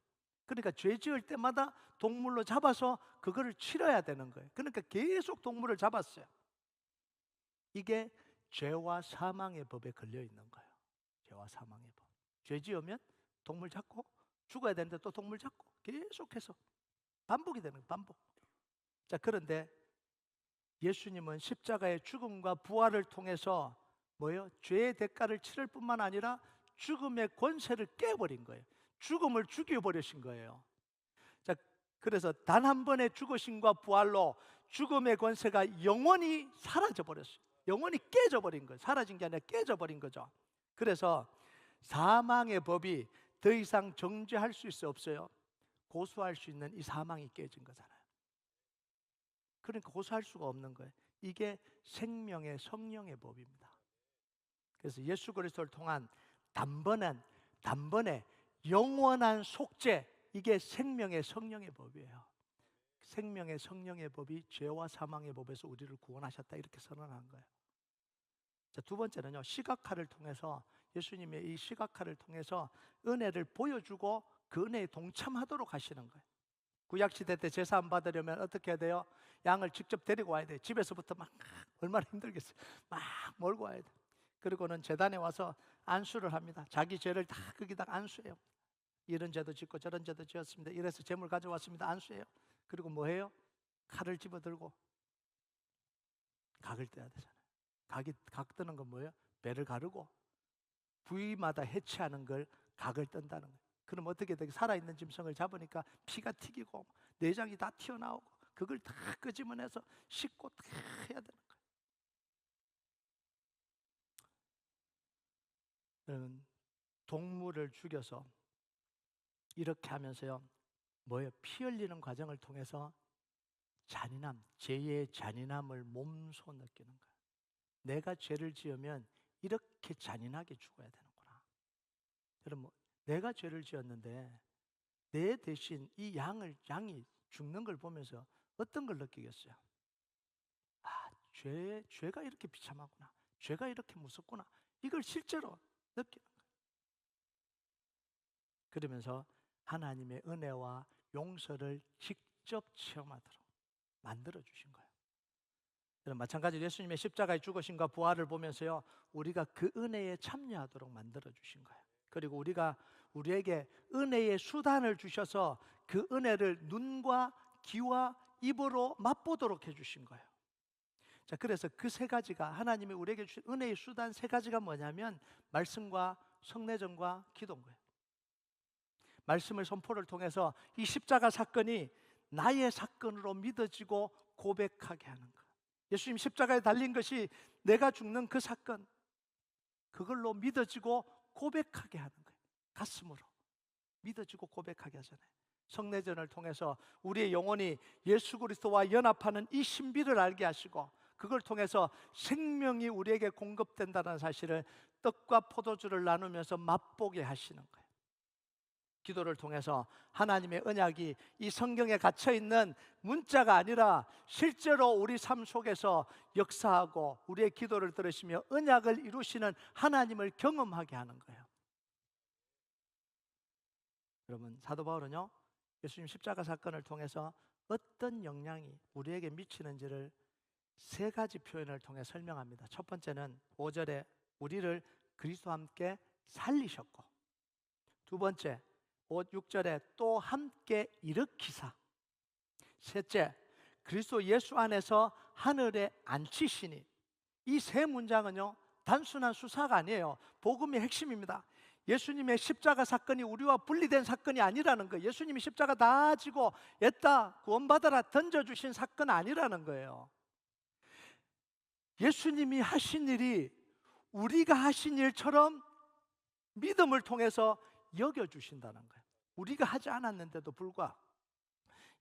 그러니까 죄 지을 때마다 동물로 잡아서 그거를 치러야 되는 거예요. 그러니까 계속 동물을 잡았어요. 이게 죄와 사망의 법에 걸려 있는 거예요. 죄와 사망의 법. 죄 지으면 동물 잡고, 죽어야 되는데 또 동물 잡고, 계속해서 반복이 되는 거예요. 반복. 자, 그런데 예수님은 십자가의 죽음과 부활을 통해서 뭐예요? 죄의 대가를 치를 뿐만 아니라 죽음의 권세를 깨버린 거예요. 죽음을 죽여버리신 거예요. 자, 그래서 단 한 번의 죽으심과 부활로 죽음의 권세가 영원히 사라져버렸어요. 영원히 깨져버린 거예요. 사라진 게 아니라 깨져버린 거죠. 그래서 사망의 법이 더 이상 정죄할 수 있어 없어요? 고소할 수 있는 이 사망이 깨진 거잖아요. 그러니까 고소할 수가 없는 거예요. 이게 생명의 성령의 법입니다. 그래서 예수 그리스도를 통한 단번에 영원한 속죄, 이게 생명의 성령의 법이에요. 생명의 성령의 법이 죄와 사망의 법에서 우리를 구원하셨다, 이렇게 선언한 거예요. 자, 두 번째는요, 시각화를 통해서, 예수님의 이 시각화를 통해서 은혜를 보여주고 그 은혜에 동참하도록 하시는 거예요. 구약시대 때 제사 안 받으려면 어떻게 해야 돼요? 양을 직접 데리고 와야 돼요. 집에서부터 막 얼마나 힘들겠어요. 막 몰고 와야 돼요. 그리고는 제단에 와서 안수를 합니다. 자기 죄를 다 거기다 안수해요. 이런 죄도 짓고 저런 죄도 지었습니다. 이래서 재물 가져왔습니다. 안수해요. 그리고 뭐 해요? 칼을 집어들고 각을 떼야 되잖아요. 각 뜨는 건 뭐예요? 배를 가르고 부위마다 해체하는 걸 각을 뜬다는 거예요. 그럼 어떻게 되게 살아있는 짐승을 잡으니까 피가 튀기고 내장이 다 튀어나오고 그걸 다 끄집어내서 씻고 다 해야 되는 거예요. 여러분, 동물을 죽여서 이렇게 하면서요, 뭐예요? 피 흘리는 과정을 통해서 잔인함, 죄의 잔인함을 몸소 느끼는 거예요. 내가 죄를 지으면 이렇게 잔인하게 죽어야 되는구나. 여러분, 내가 죄를 지었는데 내 대신 이 양이 죽는 걸 보면서 어떤 걸 느끼겠어요? 아, 죄가 이렇게 비참하구나. 죄가 이렇게 무섭구나. 이걸 실제로 느끼는 거예요. 그러면서 하나님의 은혜와 용서를 직접 체험하도록 만들어 주신 거예요. 마찬가지로 예수님의 십자가의 죽으심과 부활을 보면서요, 우리가 그 은혜에 참여하도록 만들어 주신 거예요. 그리고 우리에게 은혜의 수단을 주셔서 그 은혜를 눈과 귀와 입으로 맛보도록 해주신 거예요. 자, 그래서 그 세 가지가, 하나님이 우리에게 주신 은혜의 수단 세 가지가 뭐냐면 말씀과 성례전과 기도인 거예요. 말씀을 선포를 통해서 이 십자가 사건이 나의 사건으로 믿어지고 고백하게 하는 거예요. 예수님 십자가에 달린 것이 내가 죽는 그 사건, 그걸로 믿어지고 고백하게 하는 거예요. 가슴으로 믿어지고 고백하게 하잖아요. 성례전을 통해서 우리의 영혼이 예수 그리스도와 연합하는 이 신비를 알게 하시고, 그걸 통해서 생명이 우리에게 공급된다는 사실을 떡과 포도주를 나누면서 맛보게 하시는 거예요. 기도를 통해서 하나님의 언약이 이 성경에 갇혀있는 문자가 아니라 실제로 우리 삶 속에서 역사하고 우리의 기도를 들으시며 언약을 이루시는 하나님을 경험하게 하는 거예요. 여러분, 사도 바울은요, 예수님 십자가 사건을 통해서 어떤 영향이 우리에게 미치는지를 세 가지 표현을 통해 설명합니다. 첫 번째는 5절에 우리를 그리스도와 함께 살리셨고, 두 번째, 6절에 또 함께 일으키사. 셋째, 그리스도 예수 안에서 하늘에 앉히시니. 이 세 문장은요, 단순한 수사가 아니에요. 복음의 핵심입니다. 예수님의 십자가 사건이 우리와 분리된 사건이 아니라는 거예요. 예수님이 십자가 다 지고 옛다 구원받아라 던져주신 사건 아니라는 거예요. 예수님이 하신 일이 우리가 하신 일처럼 믿음을 통해서 여겨주신다는 거예요. 우리가 하지 않았는데도 불구하고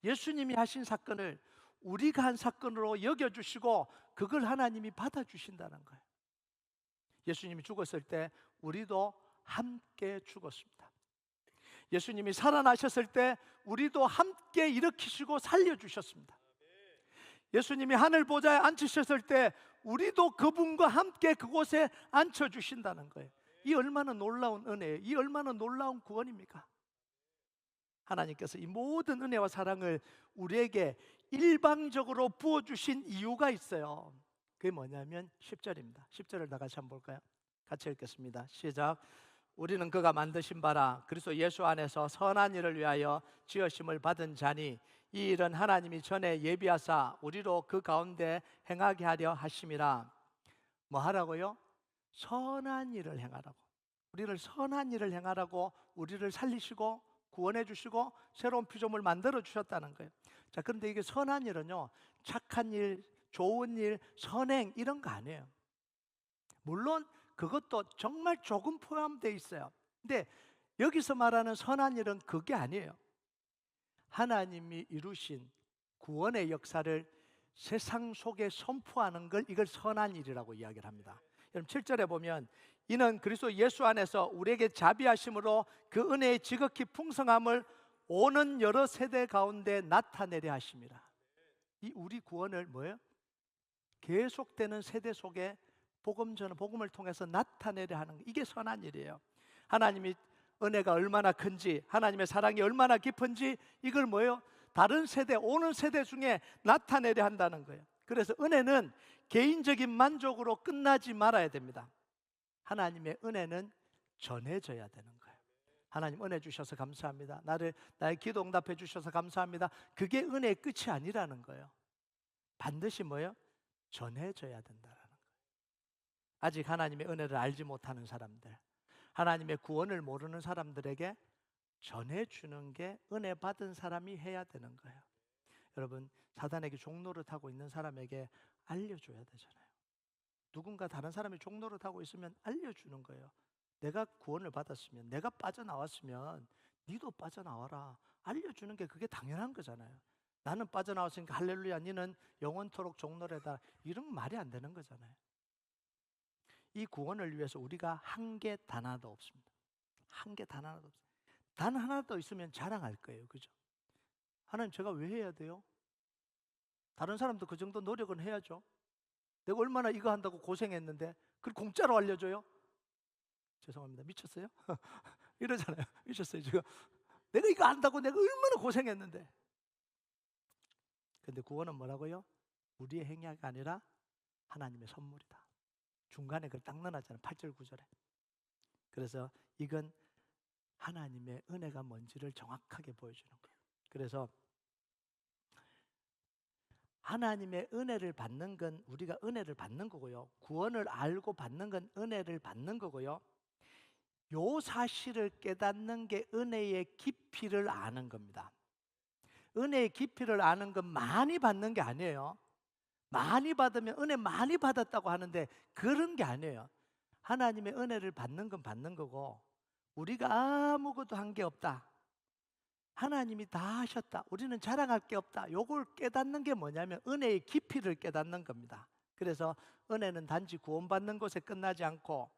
예수님이 하신 사건을 우리가 한 사건으로 여겨주시고 그걸 하나님이 받아주신다는 거예요. 예수님이 죽었을 때 우리도 함께 죽었습니다. 예수님이 살아나셨을 때 우리도 함께 일으키시고 살려주셨습니다. 예수님이 하늘 보좌에 앉으셨을 때 우리도 그분과 함께 그곳에 앉혀주신다는 거예요. 이 얼마나 놀라운 은혜예요. 이 얼마나 놀라운 구원입니까? 하나님께서 이 모든 은혜와 사랑을 우리에게 일방적으로 부어주신 이유가 있어요. 그게 뭐냐면 10절입니다. 10절을 다 같이 한번 볼까요? 같이 읽겠습니다. 시작. 우리는 그가 만드신 바라 그리스도 예수 안에서 선한 일을 위하여 지으심을 받은 자니 이 일은 하나님이 전에 예비하사 우리로 그 가운데 행하게 하려 하심이라. 뭐 하라고요? 선한 일을 행하라고. 우리를 선한 일을 행하라고 우리를 살리시고 구원해 주시고 새로운 피조물 만들어 주셨다는 거예요. 자, 그런데 이게 선한 일은요, 착한 일, 좋은 일, 선행 이런 거 아니에요. 물론 그것도 정말 조금 포함되어 있어요. 근데 여기서 말하는 선한 일은 그게 아니에요. 하나님이 이루신 구원의 역사를 세상 속에 선포하는 걸 이걸 선한 일이라고 이야기를 합니다. 여러분 7절에 보면 이는 그리스도 예수 안에서 우리에게 자비하심으로 그 은혜의 지극히 풍성함을 오는 여러 세대 가운데 나타내려 하심이라. 이 우리 구원을 뭐예요? 계속되는 세대 속에 복음 전은 복음을 통해서 나타내려 하는 거. 이게 선한 일이에요. 하나님이 은혜가 얼마나 큰지, 하나님의 사랑이 얼마나 깊은지 이걸 뭐예요? 다른 세대, 오는 세대 중에 나타내려 한다는 거예요. 그래서 은혜는 개인적인 만족으로 끝나지 말아야 됩니다. 하나님의 은혜는 전해져야 되는 거예요. 하나님 은혜 주셔서 감사합니다. 나의 기도 응답해 주셔서 감사합니다. 그게 은혜의 끝이 아니라는 거예요. 반드시 뭐예요? 전해져야 된다는 거예요. 아직 하나님의 은혜를 알지 못하는 사람들, 하나님의 구원을 모르는 사람들에게 전해주는 게 은혜 받은 사람이 해야 되는 거예요. 여러분, 사단에게 종노릇하고 있는 사람에게 알려줘야 되잖아요. 누군가 다른 사람이 종노릇하고 있으면 알려주는 거예요. 내가 구원을 받았으면, 내가 빠져나왔으면 니도 빠져나와라. 알려주는 게 그게 당연한 거잖아요. 나는 빠져나왔으니까 할렐루야, 니는 영원토록 종노래다. 이런 말이 안 되는 거잖아요. 이 구원을 위해서 우리가 한 게 단 하나도 없습니다. 한 게 단 하나도 없어요. 단 하나도 있으면 자랑할 거예요. 그죠? 하나님, 제가 왜 해야 돼요? 다른 사람도 그 정도 노력은 해야죠. 내가 얼마나 이거 한다고 고생했는데 그걸 공짜로 알려줘요? 죄송합니다. 미쳤어요? 이러잖아요. 미쳤어요 지금. 내가 이거 안다고 내가 얼마나 고생했는데. 근데 구원은 뭐라고요? 우리의 행위가 아니라 하나님의 선물이다. 중간에 그걸 딱 넣어놨잖아요. 8절 9절에. 그래서 이건 하나님의 은혜가 뭔지를 정확하게 보여주는 거예요. 그래서 하나님의 은혜를 받는 건 우리가 은혜를 받는 거고요. 구원을 알고 받는 건 은혜를 받는 거고요. 요 사실을 깨닫는 게 은혜의 깊이를 아는 겁니다. 은혜의 깊이를 아는 건 많이 받는 게 아니에요. 많이 받으면 은혜 많이 받았다고 하는데 그런 게 아니에요. 하나님의 은혜를 받는 건 받는 거고 우리가 아무것도 한 게 없다. 하나님이 다 하셨다. 우리는 자랑할 게 없다. 요걸 깨닫는 게 뭐냐면 은혜의 깊이를 깨닫는 겁니다. 그래서 은혜는 단지 구원받는 곳에 끝나지 않고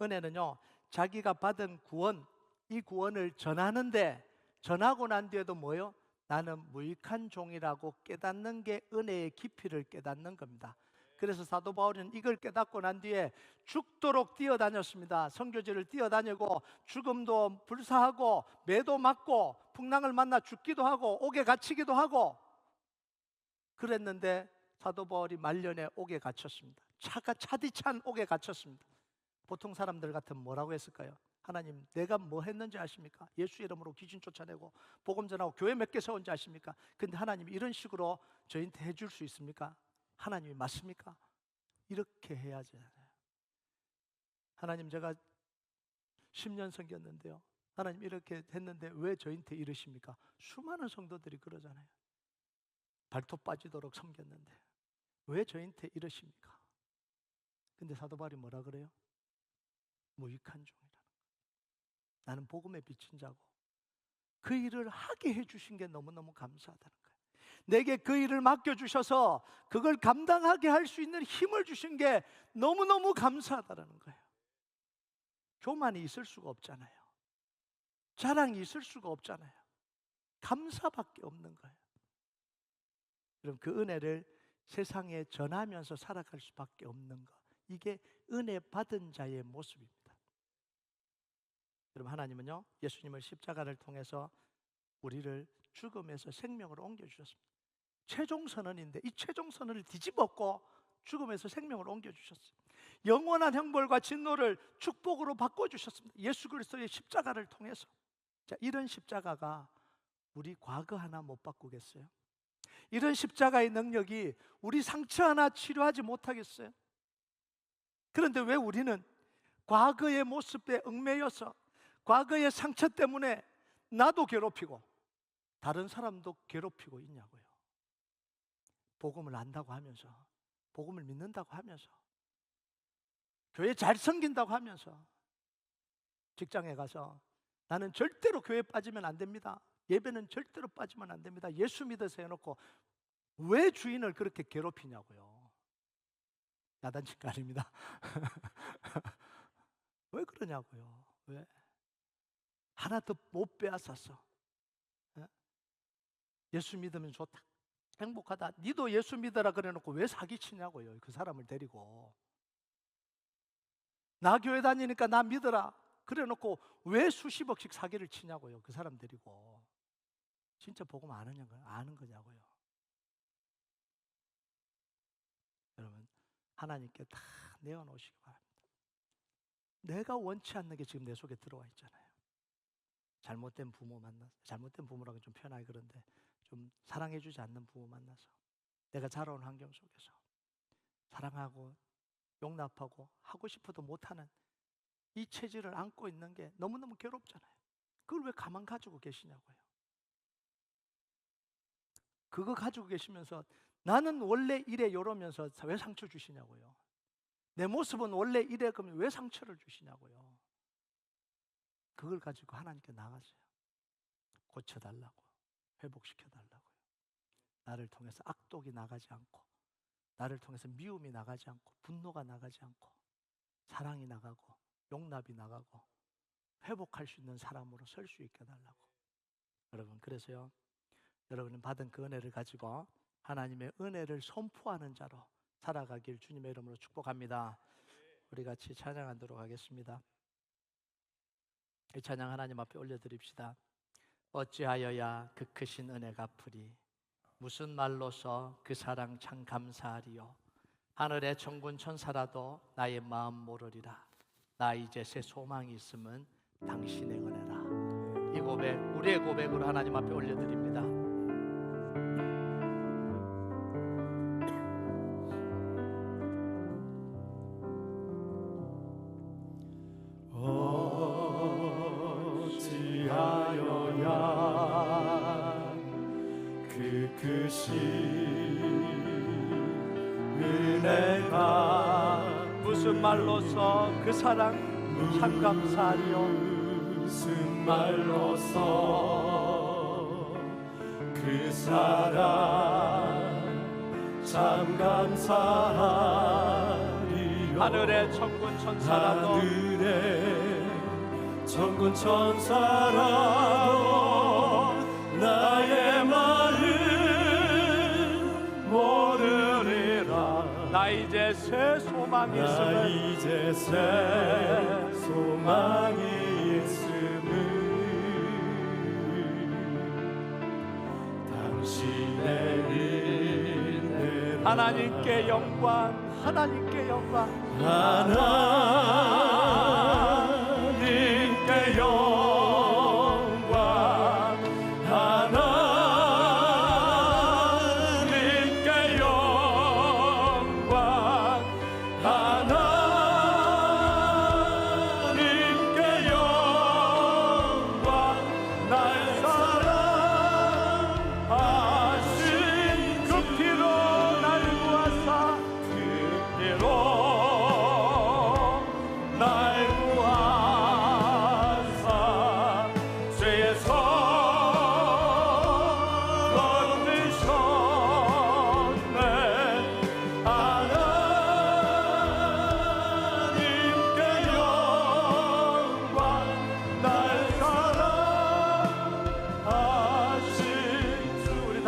은혜는요, 자기가 받은 구원, 이 구원을 전하는데 전하고 난 뒤에도 뭐요? 나는 무익한 종이라고 깨닫는 게 은혜의 깊이를 깨닫는 겁니다. 그래서 사도 바울은 이걸 깨닫고 난 뒤에 죽도록 뛰어다녔습니다. 선교지를 뛰어다니고 죽음도 불사하고 매도 맞고 풍랑을 만나 죽기도 하고 옥에 갇히기도 하고 그랬는데 사도 바울이 말년에 옥에 갇혔습니다. 차가 차디찬 옥에 갇혔습니다. 보통 사람들 같으면 뭐라고 했을까요? 하나님, 내가 뭐 했는지 아십니까? 예수 이름으로 귀신 쫓아내고 복음 전하고 교회 몇 개 세운지 아십니까? 근데 하나님 이런 식으로 저희한테 해줄 수 있습니까? 하나님이 맞습니까? 이렇게 해야지. 하나님, 제가 10년 섬겼는데요, 하나님 이렇게 했는데 왜 저희한테 이러십니까? 수많은 성도들이 그러잖아요. 발톱 빠지도록 섬겼는데 왜 저희한테 이러십니까? 근데 사도 바울이 뭐라 그래요? 무익한 종이라는 거예요. 나는 복음에 비친 자고 그 일을 하게 해주신 게 너무너무 감사하다는 거예요. 내게 그 일을 맡겨주셔서 그걸 감당하게 할 수 있는 힘을 주신 게 너무너무 감사하다는 거예요. 교만이 있을 수가 없잖아요. 자랑이 있을 수가 없잖아요. 감사밖에 없는 거예요. 그럼 그 은혜를 세상에 전하면서 살아갈 수밖에 없는 것, 이게 은혜 받은 자의 모습입니다. 여러분, 하나님은요, 예수님을 십자가를 통해서 우리를 죽음에서 생명으로 옮겨주셨습니다. 최종선언인데 이 최종선언을 뒤집었고 죽음에서 생명으로 옮겨주셨어요. 영원한 형벌과 진노를 축복으로 바꿔주셨습니다. 예수 그리스도의 십자가를 통해서. 자, 이런 십자가가 우리 과거 하나 못 바꾸겠어요? 이런 십자가의 능력이 우리 상처 하나 치료하지 못하겠어요? 그런데 왜 우리는 과거의 모습에 얽매여서 과거의 상처 때문에 나도 괴롭히고 다른 사람도 괴롭히고 있냐고요. 복음을 안다고 하면서, 복음을 믿는다고 하면서, 교회 잘 섬긴다고 하면서, 직장에 가서 나는 절대로 교회에 빠지면 안 됩니다, 예배는 절대로 빠지면 안 됩니다, 예수 믿어서 해놓고 왜 주인을 그렇게 괴롭히냐고요. 야단친 거 아닙니다. 왜 그러냐고요. 왜? 하나 더 못 빼앗았어. 예수 믿으면 좋다, 행복하다, 니도 예수 믿어라 그래놓고 왜 사기치냐고요. 그 사람을 데리고. 나 교회 다니니까 나 믿어라 그래놓고 왜 수십억씩 사기를 치냐고요. 그 사람 데리고. 진짜 복음 아는 거냐고요. 여러분, 하나님께 다 내어놓으시기 바랍니다. 내가 원치 않는 게 지금 내 속에 들어와 있잖아요. 잘못된 부모 만나서, 잘못된 부모라고 좀 표현하기 그런데 좀 사랑해주지 않는 부모 만나서, 내가 자라온 환경 속에서 사랑하고 용납하고 하고 싶어도 못하는 이 체질을 안고 있는 게 너무너무 괴롭잖아요. 그걸 왜 가만 가지고 계시냐고요. 그거 가지고 계시면서 나는 원래 이래 이러면서 왜 상처 주시냐고요. 내 모습은 원래 이래 그러면 왜 상처를 주시냐고요. 그걸 가지고 하나님께 나가세요. 고쳐달라고, 회복시켜달라고요. 나를 통해서 악독이 나가지 않고, 나를 통해서 미움이 나가지 않고, 분노가 나가지 않고, 사랑이 나가고, 용납이 나가고, 회복할 수 있는 사람으로 설 수 있게 해달라고. 여러분, 그래서요, 여러분은 받은 그 은혜를 가지고 하나님의 은혜를 선포하는 자로 살아가길 주님의 이름으로 축복합니다. 우리 같이 찬양하도록 하겠습니다. 이 찬양 하나님 앞에 올려드립시다. 어찌하여야 그 크신 은혜 갚으리, 무슨 말로서 그 사랑 참 감사하리요. 하늘의 천군 천사라도 나의 마음 모르리라. 나 이제 새 소망이 있음은 당신의 은혜라. 이 고백, 우리의 고백으로 하나님 앞에 올려드립니다. 어찌하여야 그 크신 은혜가 무슨 말로서 그 사랑 참 감사하리요. 무슨 말로서 그 사랑 참 감사하리요. 하늘의 천군 천사라도, 하늘의 천군 천사라도 나의 말을 모르리라. 나 이제 새 소망이 나 있음을, 이제 새 소망이 있음을 당신의 은혜로. 하나님께 영광, 하나님께 영광. 하나님께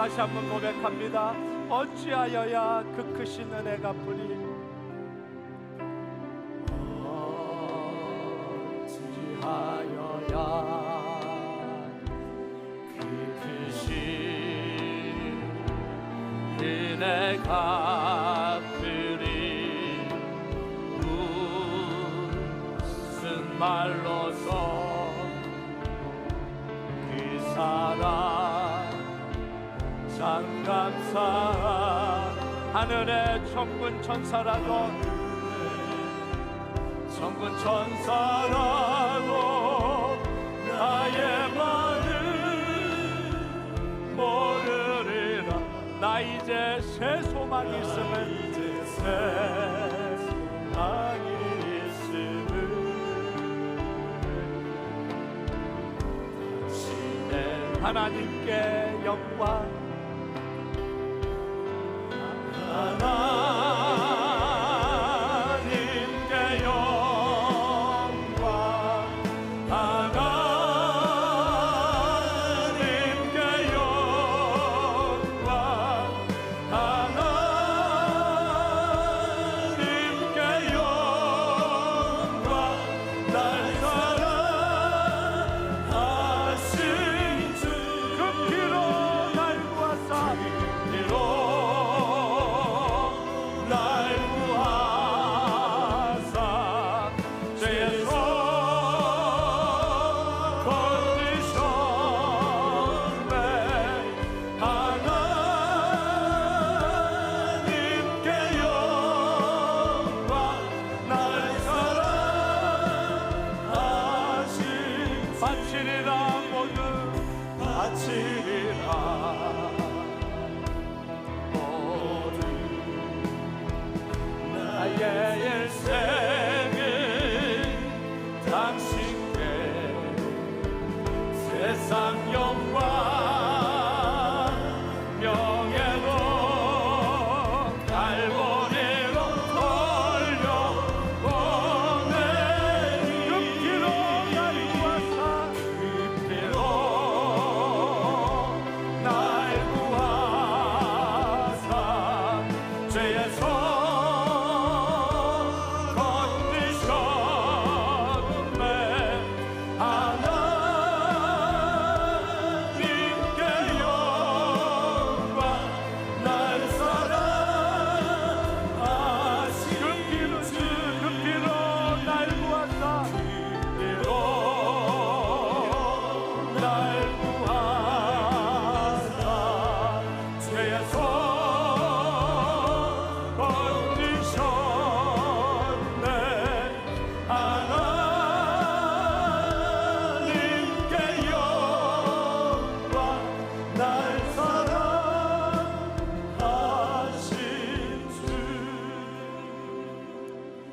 다시 한번 고백합니다. 어찌하여야 그 크신 은혜가 뿌리 어찌하여야 그 크신 은혜가 뿌리 무슨 말로서 그 사랑 참 감사한 하늘의 천군 천사라도 천군 천사라도 나의 마음 모르리라. 나 이제 새 소망이 있음을 이제 새 소망이 있음을 하나님께 영광